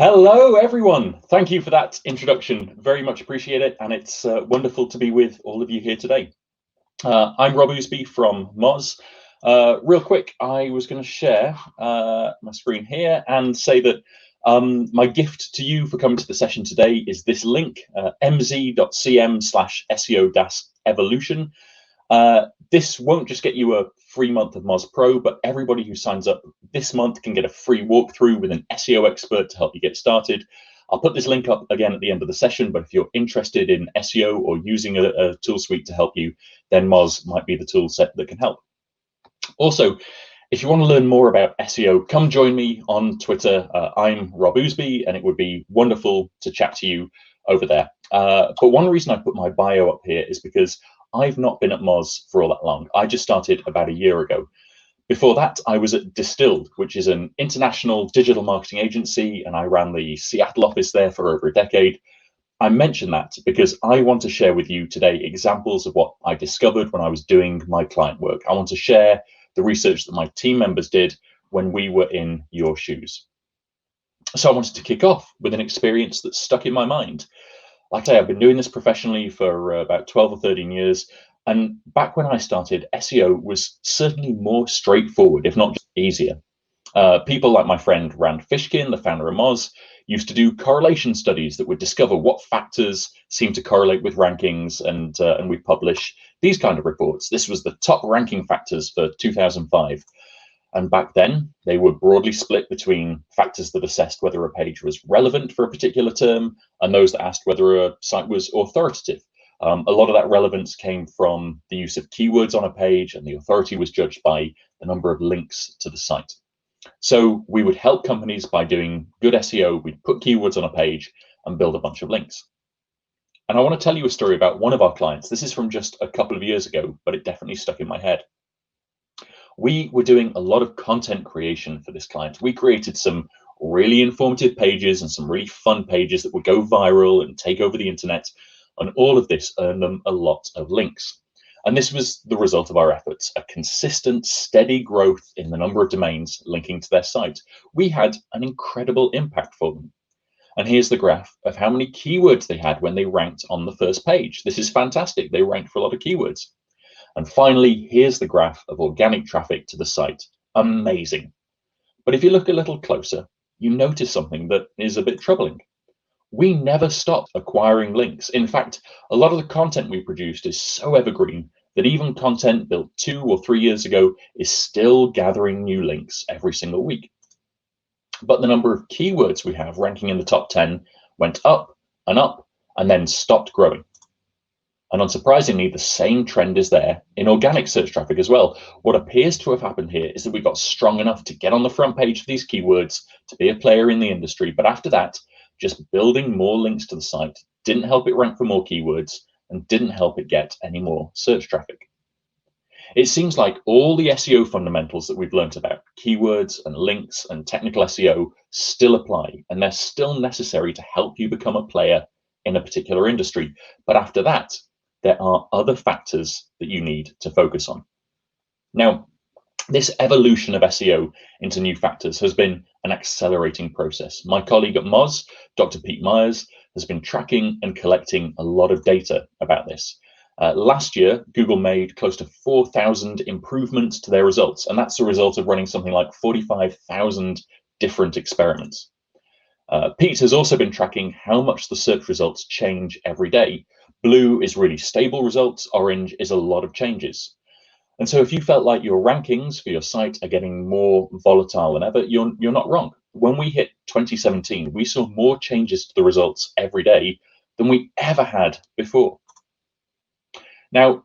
Hello, everyone. Thank you for that introduction. Very much appreciate it. And it's wonderful to be with all of you here today. I'm Rob Ousbey from Moz. Real quick, I was going to share my screen here and say that my gift to you for coming to the session today is this link, mz.cm/SEO-evolution. This won't just get you a free month of Moz Pro, but everybody who signs up this month can get a free walkthrough with an SEO expert to help you get started. I'll put this link up again at the end of the session, but if you're interested in SEO or using a tool suite to help you, then Moz might be the tool set that can help. Also, if you want to learn more about SEO, come join me on Twitter. I'm Rob Ousbey, and it would be wonderful to chat to you over there. But one reason I put my bio up here is because I've not been at Moz for all that long. I just started about a year ago. Before that, I was at Distilled, which is an international digital marketing agency, and I ran the Seattle office there for over a decade. I mention that because I want to share with you today examples of what I discovered when I was doing my client work. I want to share the research that my team members did when we were in your shoes. So I wanted to kick off with an experience that stuck in my mind. Like I say, I've been doing this professionally for about 12 or 13 years. And back when I started, SEO was certainly more straightforward, if not just easier. People like my friend Rand Fishkin, the founder of Moz, used to do correlation studies that would discover what factors seem to correlate with rankings, and we publish these kind of reports. This was the top ranking factors for 2005. And back then, they were broadly split between factors that assessed whether a page was relevant for a particular term and those that asked whether a site was authoritative. A lot of that relevance came from the use of keywords on a page, and the authority was judged by the number of links to the site. So we would help companies by doing good SEO. We'd put keywords on a page and build a bunch of links. And I want to tell you a story about one of our clients. This is from just a couple of years ago, but it definitely stuck in my head. We were doing a lot of content creation for this client. We created some really informative pages and some really fun pages that would go viral and take over the internet. And all of this earned them a lot of links. And this was the result of our efforts, a consistent, steady growth in the number of domains linking to their site. We had an incredible impact for them. And here's the graph of how many keywords they had when they ranked on the first page. This is fantastic. They ranked for a lot of keywords. And finally, here's the graph of organic traffic to the site. Amazing. But if you look a little closer, you notice something that is a bit troubling. We never stopped acquiring links. In fact, a lot of the content we produced is so evergreen that even content built 2 or 3 years ago is still gathering new links every single week. But the number of keywords we have ranking in the top 10 went up, and then stopped growing. And unsurprisingly, the same trend is there in organic search traffic as well. What appears to have happened here is that we got strong enough to get on the front page of these keywords, to be a player in the industry. But after that, just building more links to the site didn't help it rank for more keywords and didn't help it get any more search traffic. It seems like all the SEO fundamentals that we've learned about, keywords and links and technical SEO, still apply, and they're still necessary to help you become a player in a particular industry. But after that, there are other factors that you need to focus on. Now, this evolution of SEO into new factors has been an accelerating process. My colleague at Moz, Dr. Pete Myers, has been tracking and collecting a lot of data about this. Last year, Google made close to 4,000 improvements to their results, and that's a result of running something like 45,000 different experiments. Pete has also been tracking how much the search results change every day. Blue is really stable results, orange is a lot of changes. And so if you felt like your rankings for your site are getting more volatile than ever, you're not wrong. When we hit 2017, we saw more changes to the results every day than we ever had before. Now,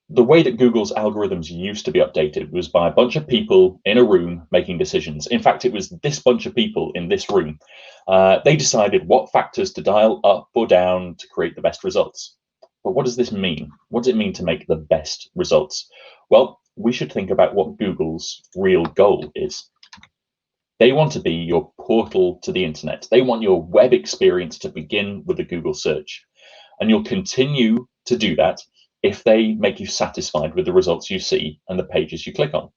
the way that Google's algorithms used to be updated was by a bunch of people in a room making decisions. In fact, it was this bunch of people in this room. They decided what factors to dial up or down to create the best results. But what does this mean? What does it mean to make the best results? Well, we should think about what Google's real goal is. They want to be your portal to the internet. They want your web experience to begin with a Google search. And you'll continue to do that if they make you satisfied with the results you see and the pages you click on.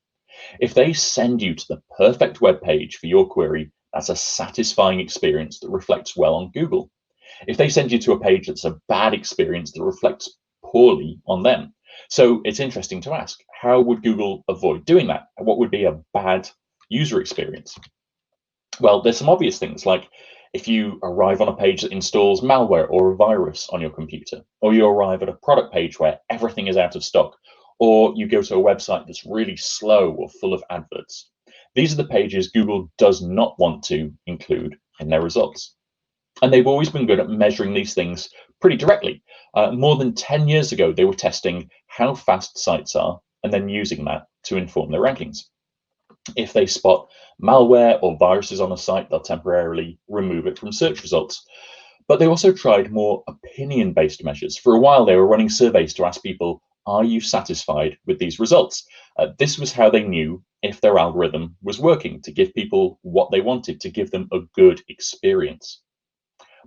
If they send you to the perfect web page for your query, That's a satisfying experience that reflects well on Google. If they send you to a page that's a bad experience, that reflects poorly on them. So it's interesting to ask, how would Google avoid doing that? What would be a bad user experience? Well, there's some obvious things, like if you arrive on a page that installs malware or a virus on your computer, or you arrive at a product page where everything is out of stock, or you go to a website that's really slow or full of adverts. These are the pages Google does not want to include in their results. And they've always been good at measuring these things pretty directly. More than 10 years ago, they were testing how fast sites are and then using that to inform their rankings. If they spot malware or viruses on a site, they'll temporarily remove it from search results. But they also tried more opinion-based measures. For a while, they were running surveys to ask people, are you satisfied with these results? This was how they knew if their algorithm was working, to give people what they wanted, to give them a good experience.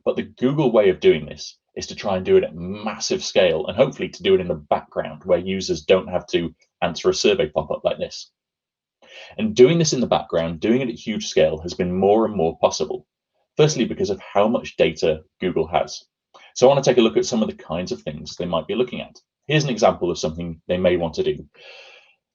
But the Google way of doing this is to try and do it at massive scale, and hopefully to do it in the background where users don't have to answer a survey pop-up like this. And doing this in the background, doing it at huge scale, has been more and more possible. Firstly, because of how much data Google has. So I want to take a look at some of the kinds of things they might be looking at. Here's an example of something they may want to do.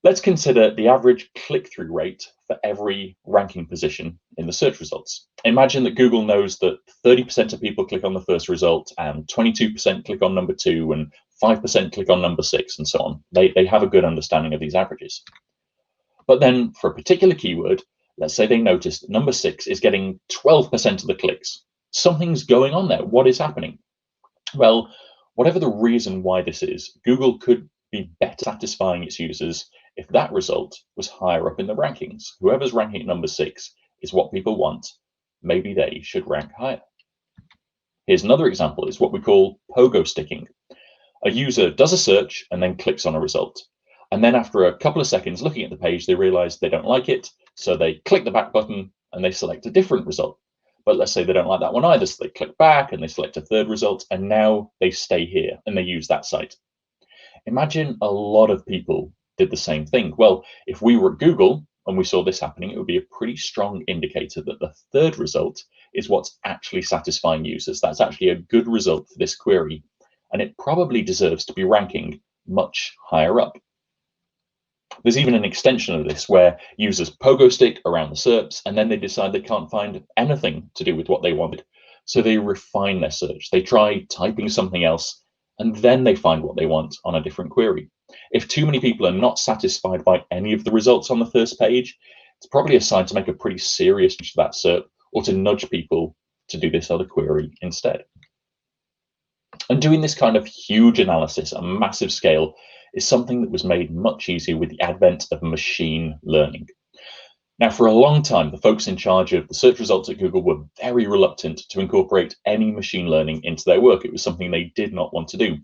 Let's consider the average click-through rate for every ranking position in the search results. Imagine that Google knows that 30% of people click on the first result, and 22% click on number 2, and 5% click on number 6, and so on. They have a good understanding of these averages. But then for a particular keyword, let's say they notice that number 6 is getting 12% of the clicks. Something's going on there. What is happening? Well, whatever the reason why this is, Google could be better satisfying its users if that result was higher up in the rankings. Whoever's ranking at number 6 is what people want. Maybe they should rank higher. Here's another example, is what we call pogo sticking. A user does a search and then clicks on a result. And then after a couple of seconds looking at the page, they realize they don't like it. So they click the back button and they select a different result. But let's say they don't like that one either. So they click back and they select a third result. And now they stay here and they use that site. Imagine a lot of people did the same thing. Well, if we were at Google and we saw this happening, it would be a pretty strong indicator that the third result is what's actually satisfying users. That's actually a good result for this query. And it probably deserves to be ranking much higher up. There's even an extension of this where users pogo stick around the SERPs and then they decide they can't find anything to do with what they wanted. So they refine their search. They try typing something else and then they find what they want on a different query. If too many people are not satisfied by any of the results on the first page, it's probably a sign to make a pretty serious change to that SERP or to nudge people to do this other query instead. And doing this kind of huge analysis at a massive scale is something that was made much easier with the advent of machine learning. Now, for a long time, the folks in charge of the search results at Google were very reluctant to incorporate any machine learning into their work. It was something they did not want to do.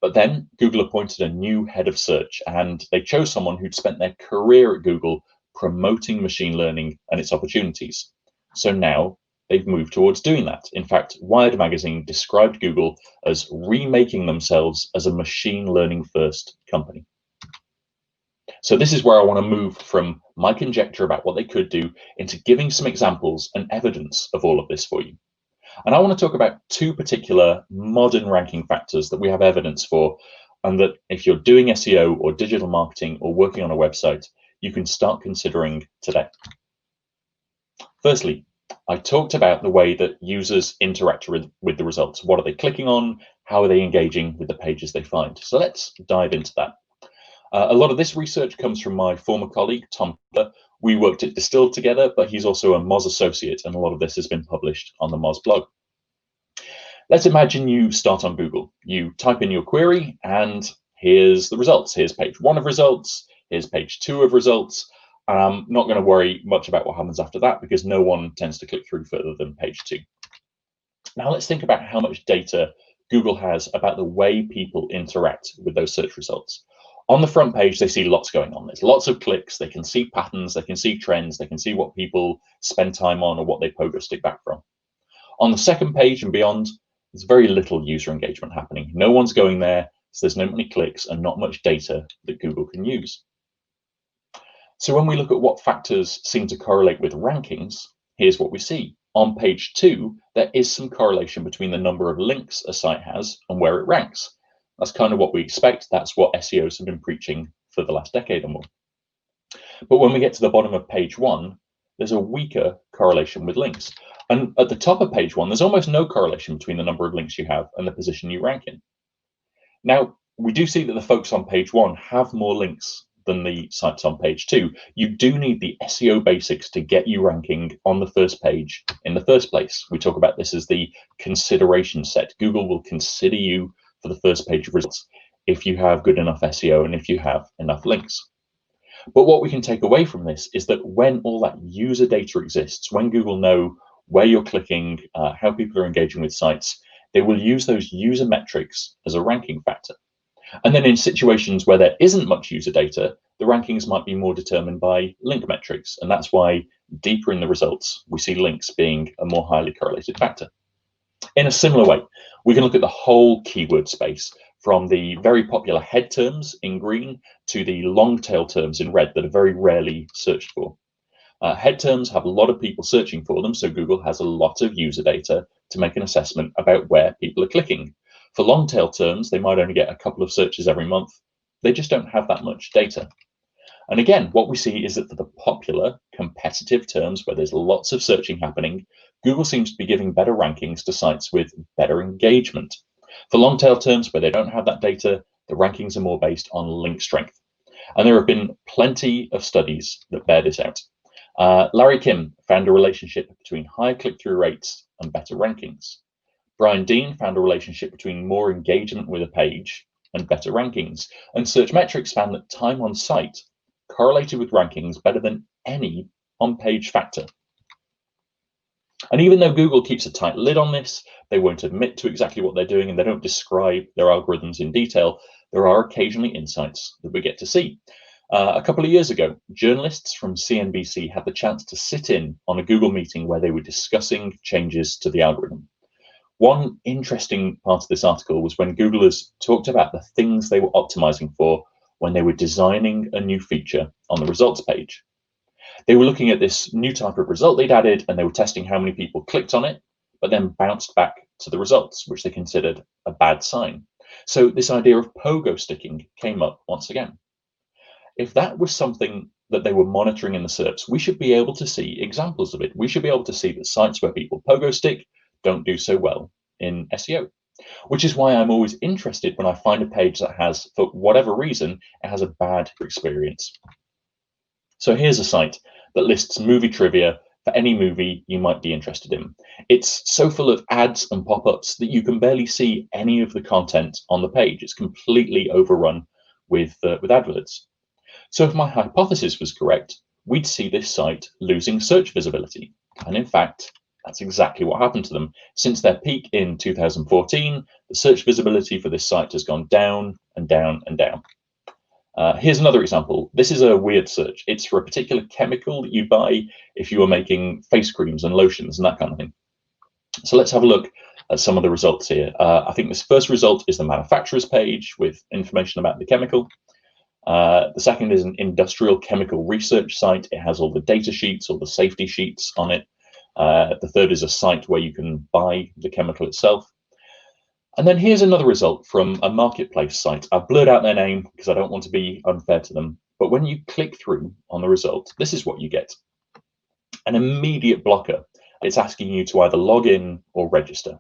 But then Google appointed a new head of search, and they chose someone who'd spent their career at Google promoting machine learning and its opportunities. So now they've moved towards doing that. In fact, Wired magazine described Google as remaking themselves as a machine learning first company. So this is where I want to move from my conjecture about what they could do into giving some examples and evidence of all of this for you. And I want to talk about two particular modern ranking factors that we have evidence for, and that if you're doing SEO or digital marketing or working on a website, you can start considering today. Firstly, I talked about the way that users interact with the results. What are they clicking on? How are they engaging with the pages they find? So let's dive into that. A lot of this research comes from my former colleague, Tom. We worked at Distilled together, but he's also a Moz associate, and a lot of this has been published on the Moz blog. Let's imagine you start on Google. You type in your query, and here's the results. Here's page 1 of results. Here's page 2 of results. I'm not going to worry much about what happens after that because no one tends to click through further than page 2. Now let's think about how much data Google has about the way people interact with those search results. On the front page, they see lots going on. There's lots of clicks. They can see patterns. They can see trends. They can see what people spend time on or what they pogo stick back from. On the second page and beyond, there's very little user engagement happening. No one's going there, so there's not many clicks and not much data that Google can use. So when we look at what factors seem to correlate with rankings, here's what we see. On page 2, there is some correlation between the number of links a site has and where it ranks. That's kind of what we expect. That's what SEOs have been preaching for the last decade or more. But when we get to the bottom of page 1, there's a weaker correlation with links. And at the top of page 1, there's almost no correlation between the number of links you have and the position you rank in. Now, we do see that the folks on page 1 have more links than the sites on page 2. You do need the SEO basics to get you ranking on the first page in the first place. We talk about this as the consideration set. Google will consider you for the first page of results if you have good enough SEO and if you have enough links. But what we can take away from this is that when all that user data exists, when Google know where you're clicking, how people are engaging with sites, they will use those user metrics as a ranking factor. And then in situations where there isn't much user data, the rankings might be more determined by link metrics. And that's why deeper in the results, we see links being a more highly correlated factor. In a similar way, we can look at the whole keyword space, from the very popular head terms in green to the long tail terms in red that are very rarely searched for. Head terms have a lot of people searching for them, so Google has a lot of user data to make an assessment about where people are clicking. For long tail terms, they might only get a couple of searches every month. They just don't have that much data. And again, what we see is that for the popular competitive terms where there's lots of searching happening, Google seems to be giving better rankings to sites with better engagement. For long tail terms where they don't have that data, the rankings are more based on link strength. And there have been plenty of studies that bear this out. Larry Kim found a relationship between higher click-through rates and better rankings. Brian Dean found a relationship between more engagement with a page and better rankings. And Searchmetrics found that time on site correlated with rankings better than any on-page factor. And even though Google keeps a tight lid on this, they won't admit to exactly what they're doing and they don't describe their algorithms in detail, there are occasionally insights that we get to see. A couple of years ago, journalists from CNBC had the chance to sit in on a Google meeting where they were discussing changes to the algorithm. One interesting part of this article was when Googlers talked about the things they were optimizing for when they were designing a new feature on the results page. They were looking at this new type of result they'd added and they were testing how many people clicked on it, but then bounced back to the results, which they considered a bad sign. So this idea of pogo sticking came up once again. If that was something that they were monitoring in the SERPs, we should be able to see examples of it. We should be able to see that sites where people pogo stick don't do so well in SEO, which is why I'm always interested when I find a page that has, for whatever reason, it has a bad experience. So here's a site that lists movie trivia for any movie you might be interested in. It's so full of ads and pop-ups that you can barely see any of the content on the page. It's completely overrun with adverts. So if my hypothesis was correct, we'd see this site losing search visibility. And in fact, that's exactly what happened to them. Since their peak in 2014, the search visibility for this site has gone down and down and down. Here's another example. This is a weird search. It's for a particular chemical that you buy if you are making face creams and lotions and that kind of thing. So let's have a look at some of the results here. I think this first result is the manufacturer's page with information about the chemical. The second is an industrial chemical research site. It has all the data sheets, all the safety sheets on it. The third is a site where you can buy the chemical itself. And then here's another result from a marketplace site. I've blurred out their name because I don't want to be unfair to them. But when you click through on the result, this is what you get. An immediate blocker. It's asking you to either log in or register.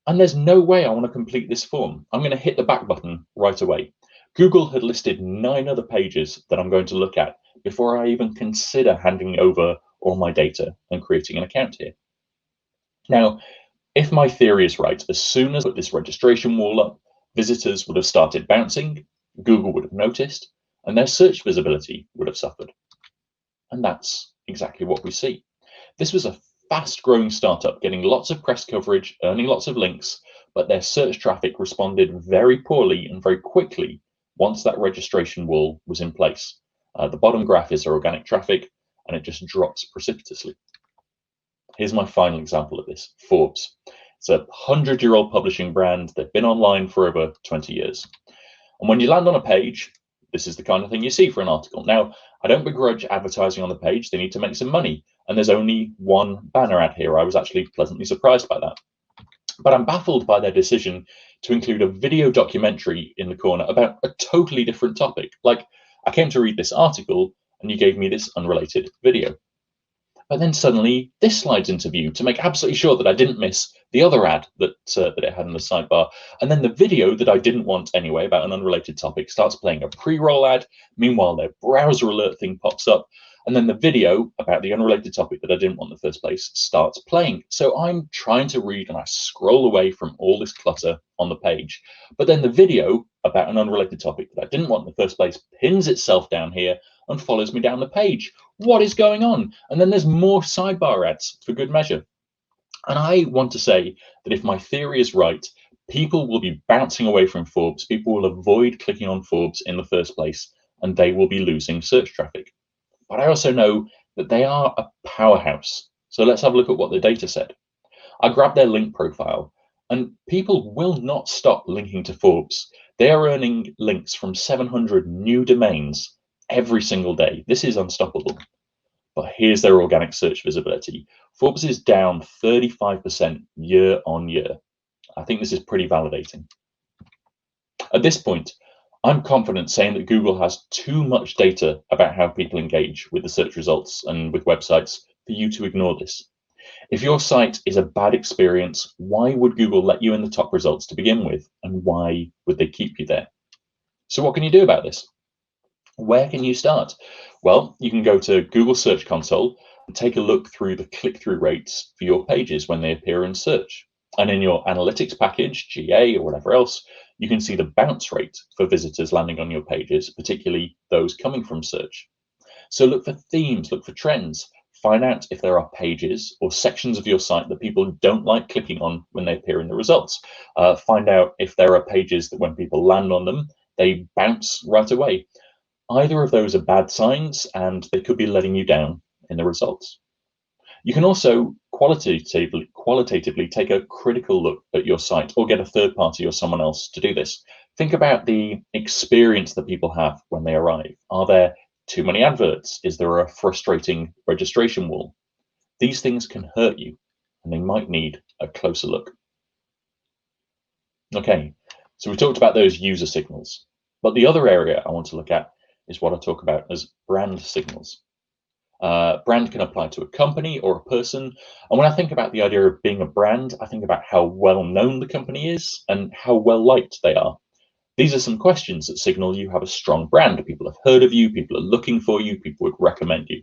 And there's no way I want to complete this form. I'm going to hit the back button right away. Google had listed 9 other pages that I'm going to look at before I even consider handing over all my data and creating an account here. Now, if my theory is right, as soon as I put this registration wall up, visitors would have started bouncing, Google would have noticed, and their search visibility would have suffered. And that's exactly what we see. This was a fast-growing startup, getting lots of press coverage, earning lots of links, but their search traffic responded very poorly and very quickly once that registration wall was in place. The bottom graph is their organic traffic, and it just drops precipitously. Here's my final example of this, Forbes. It's a 100-year-old publishing brand. They've been online for over 20 years. And when you land on a page, this is the kind of thing you see for an article. Now, I don't begrudge advertising on the page. They need to make some money. and there's only one banner ad here. I was actually pleasantly surprised by that. But I'm baffled by their decision to include a video documentary in the corner about a totally different topic. Like, I came to read this article and you gave me this unrelated video. But then suddenly this slides into view to make absolutely sure that I didn't miss the other ad that it had in the sidebar. And then the video that I didn't want anyway about an unrelated topic starts playing a pre-roll ad. Meanwhile, their browser alert thing pops up. And then the video about the unrelated topic that I didn't want in the first place starts playing. So I'm trying to read and I scroll away from all this clutter on the page. But then the video about an unrelated topic that I didn't want in the first place pins itself down here and follows me down the page. What is going on? And then there's more sidebar ads for good measure. And I want to say that if my theory is right, people will be bouncing away from Forbes. People will avoid clicking on Forbes in the first place, and they will be losing search traffic. But I also know that they are a powerhouse. So let's have a look at what the data said. I grabbed their link profile, and people will not stop linking to Forbes. They are earning links from 700 new domains every single day. This is unstoppable. But here's their organic search visibility. Forbes is down 35% year on year. I think this is pretty validating. At this point, I'm confident saying that Google has too much data about how people engage with the search results and with websites for you to ignore this. If your site is a bad experience, why would Google let you in the top results to begin with? And why would they keep you there? So what can you do about this? Where can you start? Well, you can go to Google Search Console and take a look through the click-through rates for your pages when they appear in search. And in your analytics package, GA or whatever else, you can see the bounce rate for visitors landing on your pages, particularly those coming from search. So look for themes, look for trends, find out if there are pages or sections of your site that people don't like clicking on when they appear in the results. Find out if there are pages that when people land on them, they bounce right away. Either of those are bad signs and they could be letting you down in the results. You can also qualitatively take a critical look at your site or get a third party or someone else to do this. Think about the experience that people have when they arrive. Are there too many adverts? Is there a frustrating registration wall? These things can hurt you and they might need a closer look. Okay, so we talked about those user signals, but the other area I want to look at is what I talk about as brand signals. Brand can apply to a company or a person. And when I think about the idea of being a brand, I think about how well known the company is and how well liked they are. These are some questions that signal you have a strong brand. People have heard of you, people are looking for you, people would recommend you.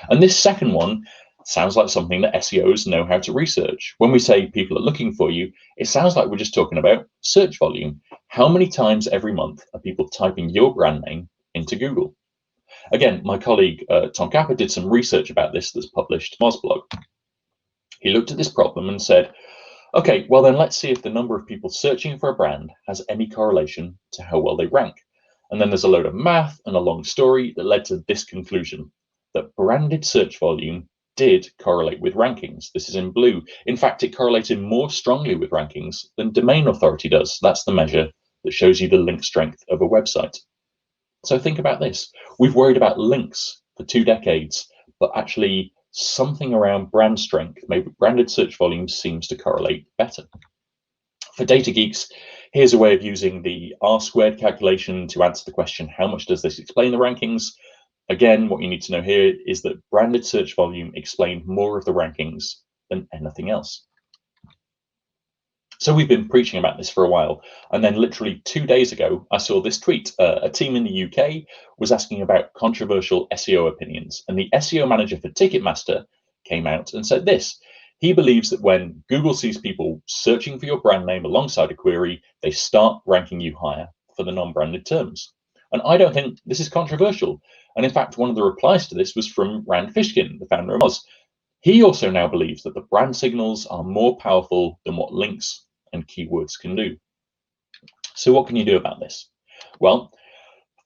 And this second one sounds like something that SEOs know how to research. When we say people are looking for you, it sounds like we're just talking about search volume. How many times every month are people typing your brand name into Google? Again, my colleague Tom Capper did some research about this that's published in Mozblog. He looked at this problem and said, okay, well then let's see if the number of people searching for a brand has any correlation to how well they rank. And then there's a load of math and a long story that led to this conclusion, that branded search volume did correlate with rankings. This is in blue. In fact, it correlated more strongly with rankings than domain authority does. That's the measure that shows you the link strength of a website. So think about this. We've worried about links for 2 decades, but actually something around brand strength, maybe branded search volume, seems to correlate better. For data geeks, here's a way of using the R-squared calculation to answer the question, how much does this explain the rankings? Again, what you need to know here is that branded search volume explained more of the rankings than anything else. So we've been preaching about this for a while, and then literally 2 days ago, I saw this tweet. A team in the UK was asking about controversial SEO opinions, and the SEO manager for Ticketmaster came out and said this. He believes that when Google sees people searching for your brand name alongside a query, they start ranking you higher for the non-branded terms. And I don't think this is controversial. And in fact, one of the replies to this was from Rand Fishkin, the founder of Moz. He also now believes that the brand signals are more powerful than what links and keywords can do. So what can you do about this? Well,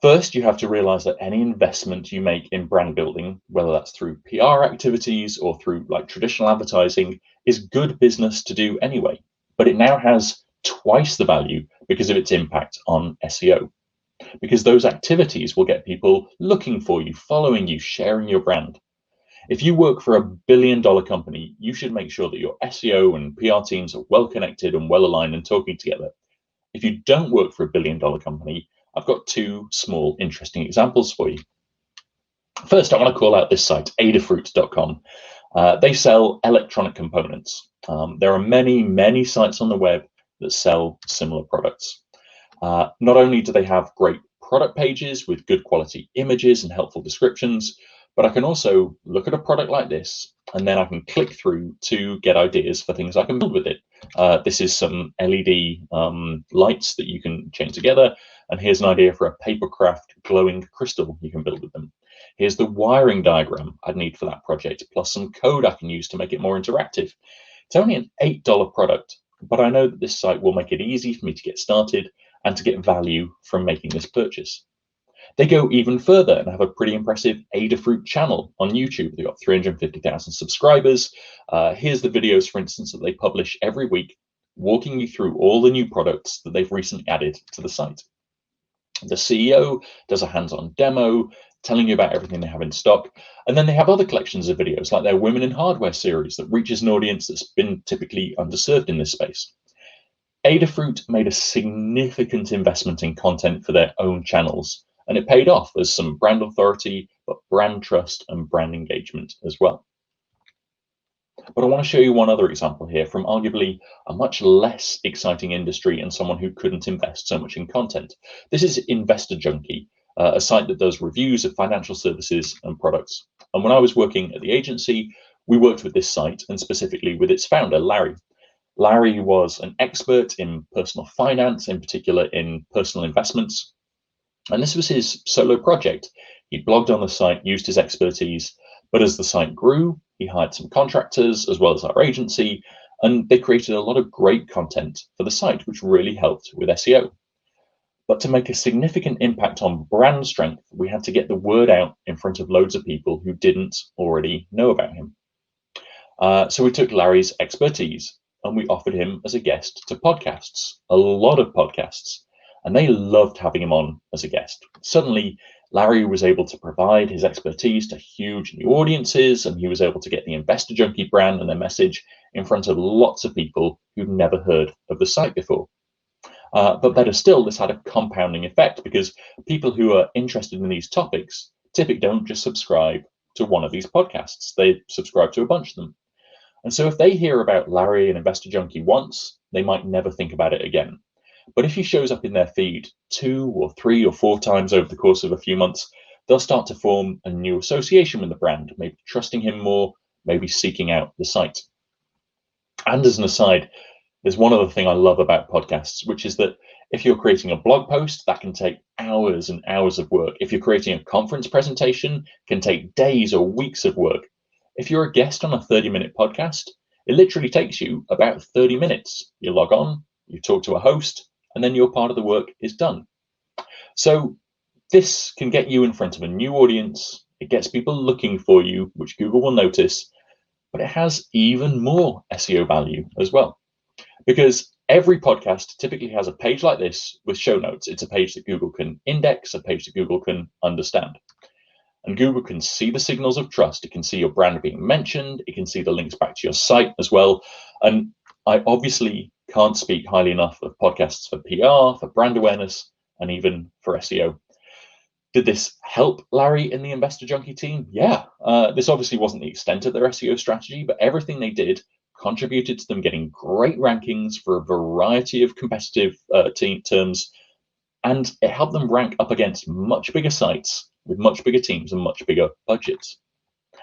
first you have to realize that any investment you make in brand building, whether that's through PR activities or through like traditional advertising, is good business to do anyway, but it now has twice the value because of its impact on SEO, because those activities will get people looking for you, following you, sharing your brand. If you work for $1 billion company, you should make sure that your SEO and PR teams are well connected and well aligned and talking together. If you don't work for $1 billion company, I've got two small interesting examples for you. First, I want to call out this site, adafruit.com. They sell electronic components. There are many sites on the web that sell similar products. Not only do they have great product pages with good quality images and helpful descriptions, but I can also look at a product like this, and then I can click through to get ideas for things I can build with it. This is some LED lights that you can chain together, and here's an idea for a papercraft glowing crystal you can build with them. Here's the wiring diagram I'd need for that project, plus some code I can use to make it more interactive. It's only an $8 product, but I know that this site will make it easy for me to get started and to get value from making this purchase. They go even further and have a pretty impressive Adafruit channel on YouTube. They've got 350,000 subscribers. Here's the videos, for instance, that they publish every week, walking you through all the new products that they've recently added to the site. The CEO does a hands-on demo, telling you about everything they have in stock. And then they have other collections of videos, like their Women in Hardware series that reaches an audience that's been typically underserved in this space. Adafruit made a significant investment in content for their own channels, and it paid off as some brand authority, but brand trust and brand engagement as well. But I want to show you one other example here from arguably a much less exciting industry and someone who couldn't invest so much in content. This is Investor Junkie, a site that does reviews of financial services and products. And when I was working at the agency, we worked with this site and specifically with its founder, Larry. Larry was an expert in personal finance, in particular in personal investments. And this was his solo project. He blogged on the site, used his expertise, but as the site grew, he hired some contractors as well as our agency, and they created a lot of great content for the site, which really helped with SEO. But to make a significant impact on brand strength, we had to get the word out in front of loads of people who didn't already know about him. So we took Larry's expertise and we offered him as a guest to podcasts, a lot of podcasts, and they loved having him on as a guest. Suddenly, Larry was able to provide his expertise to huge new audiences, and he was able to get the Investor Junkie brand and their message in front of lots of people who'd never heard of the site before. But better still, this had a compounding effect because people who are interested in these topics typically don't just subscribe to one of these podcasts. They subscribe to a bunch of them. And so if they hear about Larry and Investor Junkie once, they might never think about it again. But if he shows up in their feed 2 or 3 or 4 times over the course of a few months, they'll start to form a new association with the brand, maybe trusting him more, maybe seeking out the site. And as an aside, there's one other thing I love about podcasts, which is that if you're creating a blog post, that can take hours and hours of work. If you're creating a conference presentation, it can take days or weeks of work. If you're a guest on a 30-minute podcast, it literally takes you about 30 minutes. You log on, you talk to a host, and then your part of the work is done. So this can get you in front of a new audience. It gets people looking for you, which Google will notice, but it has even more SEO value as well. Because every podcast typically has a page like this with show notes. It's a page that Google can index, a page that Google can understand. And Google can see the signals of trust. It can see your brand being mentioned. It can see the links back to your site as well. And I obviously can't speak highly enough of podcasts for PR, for brand awareness, and even for SEO. Did this help Larry in the Investor Junkie team? Yeah. This obviously wasn't the extent of their SEO strategy, but everything they did contributed to them getting great rankings for a variety of competitive terms, and it helped them rank up against much bigger sites with much bigger teams and much bigger budgets.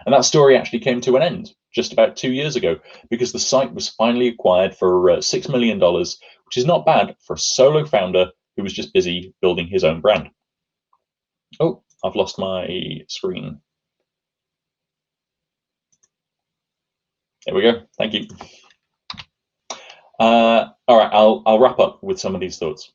And that story actually came to an end just about 2 years ago because the site was finally acquired for $6 million, which is not bad for a solo founder who was just busy building his own brand. Oh, I've lost my screen. There we go. Thank you. All right, I'll wrap up with some of these thoughts.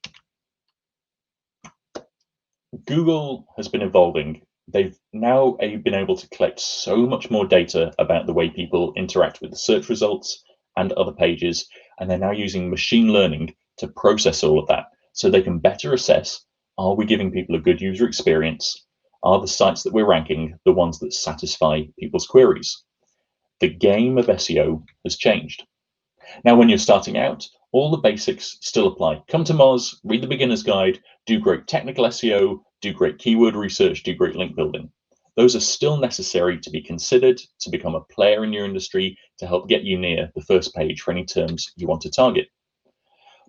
Google has been evolving. They've now been able to collect so much more data about the way people interact with the search results and other pages, and they're now using machine learning to process all of that so they can better assess, are we giving people a good user experience? Are the sites that we're ranking the ones that satisfy people's queries? The game of SEO has changed. Now, when you're starting out, all the basics still apply. Come to Moz, read the beginner's guide, do great technical SEO, do great keyword research, do great link building. Those are still necessary to be considered to become a player in your industry, to help get you near the first page for any terms you want to target.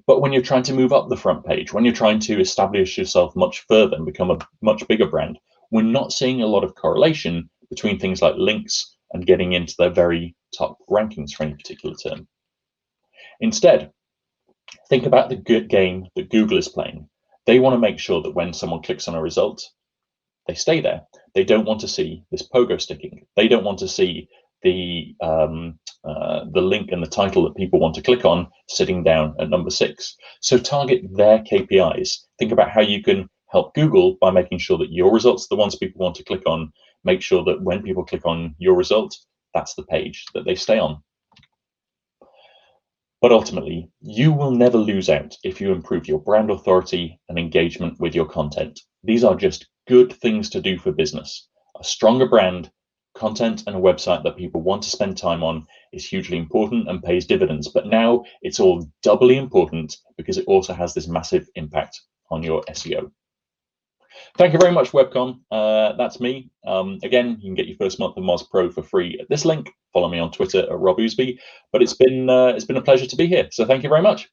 But when you're trying to move up the front page, when you're trying to establish yourself much further and become a much bigger brand, we're not seeing a lot of correlation between things like links and getting into the very top rankings for any particular term. Instead, think about the good game that Google is playing. They want to make sure that when someone clicks on a result, they stay there. They don't want to see this pogo sticking. They don't want to see the link and the title that people want to click on sitting down at number 6. So target their KPIs. Think about how you can help Google by making sure that your results are the ones people want to click on. Make sure that when people click on your result, that's the page that they stay on. But ultimately, you will never lose out if you improve your brand authority and engagement with your content. These are just good things to do for business. A stronger brand, content, and a website that people want to spend time on is hugely important and pays dividends. But now it's all doubly important because it also has this massive impact on your SEO. Thank you very much, Webcom. That's me. Again, you can get your first month of Moz Pro for free at this link. Follow me on Twitter at Rob Ousbey. But it's been a pleasure to be here. So thank you very much.